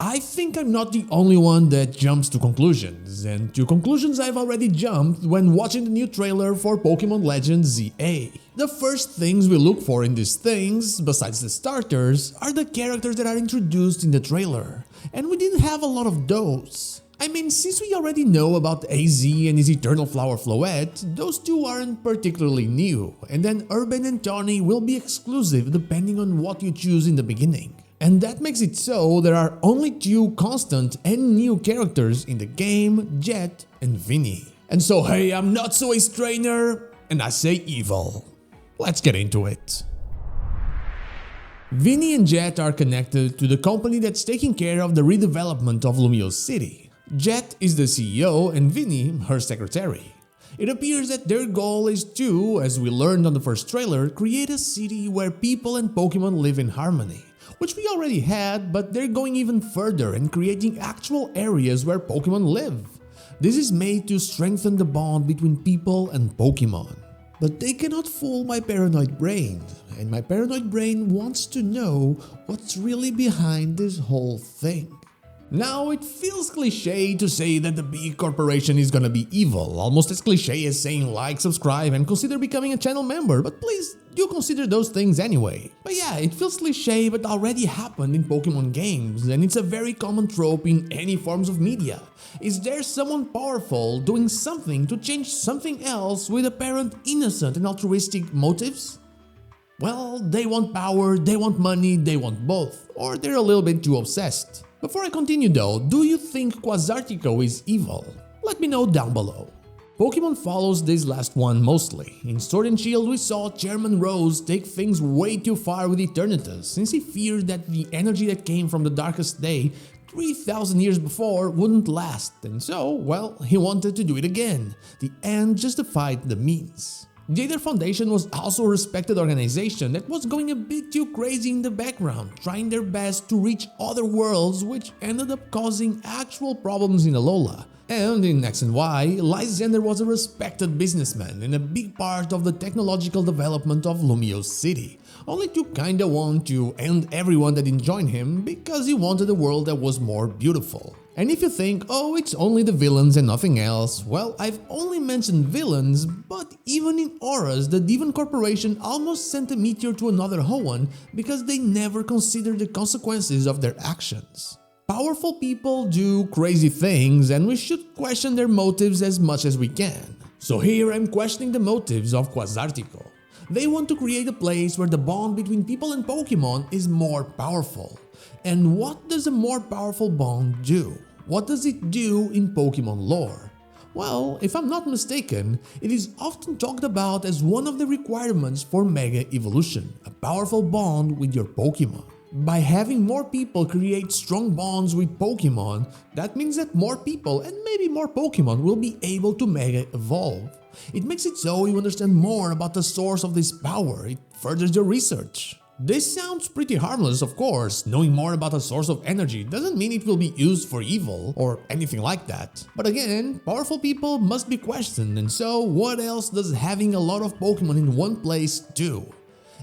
I think I'm not the only one that jumps to conclusions, and to conclusions I've already jumped when watching the new trailer for Pokémon Legends Z-A. The first things we look for in these things, besides the starters, are the characters that are introduced in the trailer, and we didn't have a lot of those. I mean, since we already know about AZ and his Eternal Flower Floette, those two aren't particularly new, and then Urban and Tawny will be exclusive depending on what you choose in the beginning. And that makes it so there are only two constant and new characters in the game, Jet and Vinnie. And so hey, I'm not so a strainer, and I say evil. Let's get into it. Vinnie and Jet are connected to the company that's taking care of the redevelopment of Lumiose City. Jet is the CEO and Vinnie her secretary. It appears that their goal is to, as we learned on the first trailer, create a city where people and Pokemon live in harmony. Which we already had, but they're going even further and creating actual areas where Pokemon live. This is made to strengthen the bond between people and Pokemon. But they cannot fool my paranoid brain, and my paranoid brain wants to know what's really behind this whole thing. Now, it feels cliche to say that the big corporation is gonna be evil, almost as cliche as saying like, subscribe, and consider becoming a channel member, but please do consider those things anyway. But yeah, it feels cliche but already happened in Pokemon games, and it's a very common trope in any forms of media. Is there someone powerful doing something to change something else with apparent innocent and altruistic motives? Well, they want power, they want money, they want both, or they're a little bit too obsessed. Before I continue though, do you think Quasartico is evil? Let me know down below. Pokemon follows this last one mostly. In Sword and Shield we saw Chairman Rose take things way too far with Eternatus, since he feared that the energy that came from the darkest day 3,000 years before wouldn't last, and so, well, he wanted to do it again. The end justified the means. The Aether Foundation was also a respected organization that was going a bit too crazy in the background, trying their best to reach other worlds, which ended up causing actual problems in Alola. And in X and Y, Lysander was a respected businessman and a big part of the technological development of Lumiose City, only to kinda want to end everyone that didn't join him because he wanted a world that was more beautiful. And if you think, oh, it's only the villains and nothing else, well, I've only mentioned villains, but even in Auras, the Devon Corporation almost sent a meteor to another Hoenn because they never considered the consequences of their actions. Powerful people do crazy things, and we should question their motives as much as we can. So here I'm questioning the motives of Quasartico. They want to create a place where the bond between people and Pokemon is more powerful. And what does a more powerful bond do? What does it do in Pokemon lore? Well, if I'm not mistaken, it is often talked about as one of the requirements for Mega Evolution, a powerful bond with your Pokemon. By having more people create strong bonds with Pokemon, that means that more people and maybe more Pokemon will be able to Mega Evolve. It makes it so you understand more about the source of this power, it furthers your research. This sounds pretty harmless, of course. Knowing more about a source of energy doesn't mean it will be used for evil or anything like that. But again, powerful people must be questioned, and so what else does having a lot of Pokemon in one place do?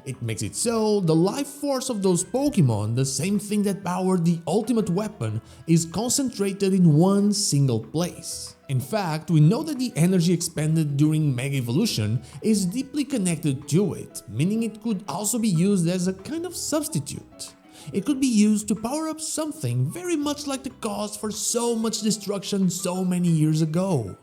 It makes it so the life force of those Pokemon, the same thing that powered the ultimate weapon, is concentrated in one single place. In fact, we know that the energy expended during Mega Evolution is deeply connected to it, meaning it could also be used as a kind of substitute. It could be used to power up something very much like the cause for so much destruction so many years ago.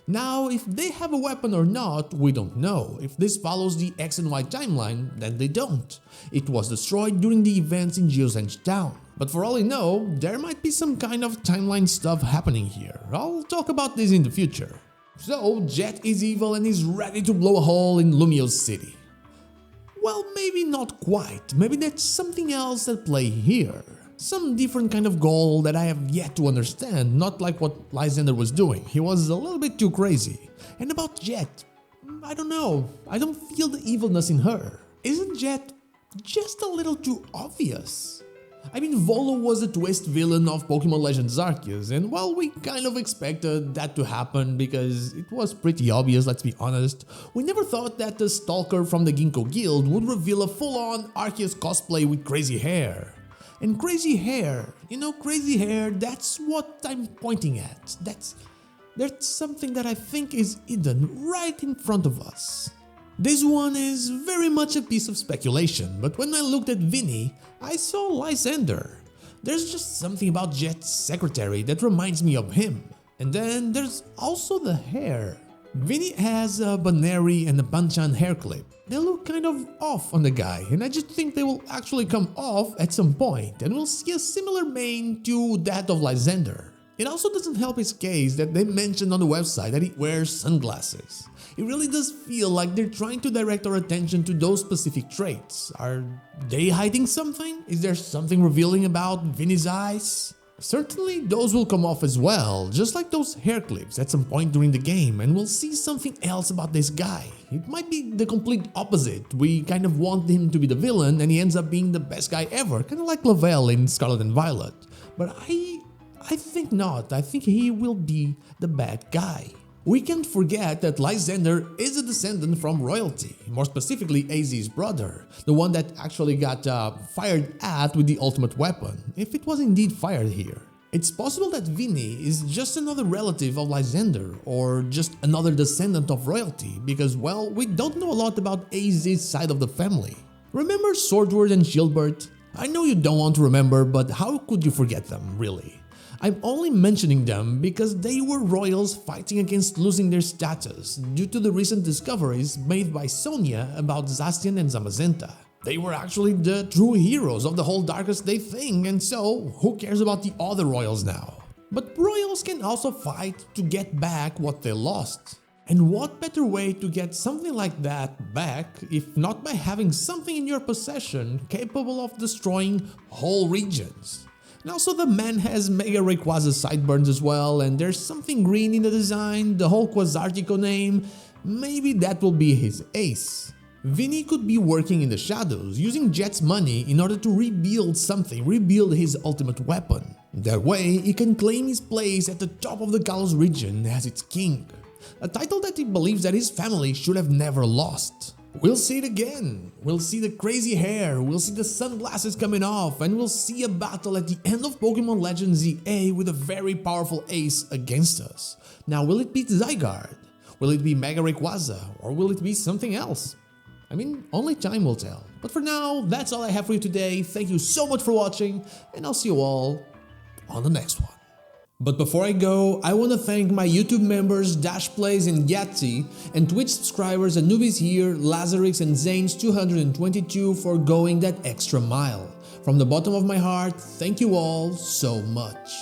Now, if they have a weapon or not, we don't know. If this follows the X and Y timeline, then they don't. It was destroyed during the events in Geosenge Town. But for all I know, there might be some kind of timeline stuff happening here. I'll talk about this in the future. So, Jet is evil and is ready to blow a hole in Lumiose City. Well, maybe not quite. Maybe that's something else at play here. Some different kind of goal that I have yet to understand, not like what Lysander was doing. He was a little bit too crazy. And about Jet, I don't know. I don't feel the evilness in her. Isn't Jet just a little too obvious? I mean, Volo was a twist villain of Pokémon Legends Arceus, and while we kind of expected that to happen because it was pretty obvious, let's be honest, we never thought that the Stalker from the Ginkgo Guild would reveal a full-on Arceus cosplay with crazy hair. And crazy hair, crazy hair, that's what I'm pointing at. That's something that I think is hidden right in front of us. This one is very much a piece of speculation, but when I looked at Vinnie, I saw Lysander. There's just something about Jet's secretary that reminds me of him. And then there's also the hair. Vinnie has a Baneri and a Banchan hair clip. They look kind of off on the guy, and I just think they will actually come off at some point, and we'll see a similar mane to that of Lysander. It also doesn't help his case that they mentioned on the website that he wears sunglasses. It really does feel like they're trying to direct our attention to those specific traits. Are they hiding something? Is there something revealing about Vinnie's eyes? Certainly those will come off as well, just like those hair clips at some point during the game, and we'll see something else about this guy. It might be the complete opposite. We kind of want him to be the villain and he ends up being the best guy ever, kind of like Lavelle in Scarlet and Violet. But I think not. I think he will be the bad guy. We can't forget that Lysander is a descendant from royalty, more specifically AZ's brother, the one that actually got fired at with the ultimate weapon, if it was indeed fired here. It's possible that Vinnie is just another relative of Lysander, or just another descendant of royalty, because, well, we don't know a lot about AZ's side of the family. Remember Swordward and Shieldbert? I know you don't want to remember, but how could you forget them, really? I'm only mentioning them because they were royals fighting against losing their status due to the recent discoveries made by Sonia about Zacian and Zamazenta. They were actually the true heroes of the whole Darkest Day thing, and so who cares about the other royals now? But royals can also fight to get back what they lost. And what better way to get something like that back if not by having something in your possession capable of destroying whole regions? And also the man has Mega Rayquaza sideburns as well, and there's something green in the design, the whole Quasartico name, maybe that will be his ace. Vinnie could be working in the shadows, using Jet's money in order to rebuild his ultimate weapon. That way he can claim his place at the top of the Kalos region as its king, a title that he believes that his family should have never lost. We'll see it again, we'll see the crazy hair, we'll see the sunglasses coming off, and we'll see a battle at the end of Pokémon Legends Z-A with a very powerful ace against us. Now, will it be Zygarde? Will it be Mega Rayquaza? Or will it be something else? I mean, only time will tell. But for now, that's all I have for you today. Thank you so much for watching, and I'll see you all on the next one. But before I go, I want to thank my YouTube members Dashplays and Yahtzee, and Twitch subscribers Anubis here, Lazarix and Zanes222 for going that extra mile. From the bottom of my heart, thank you all so much.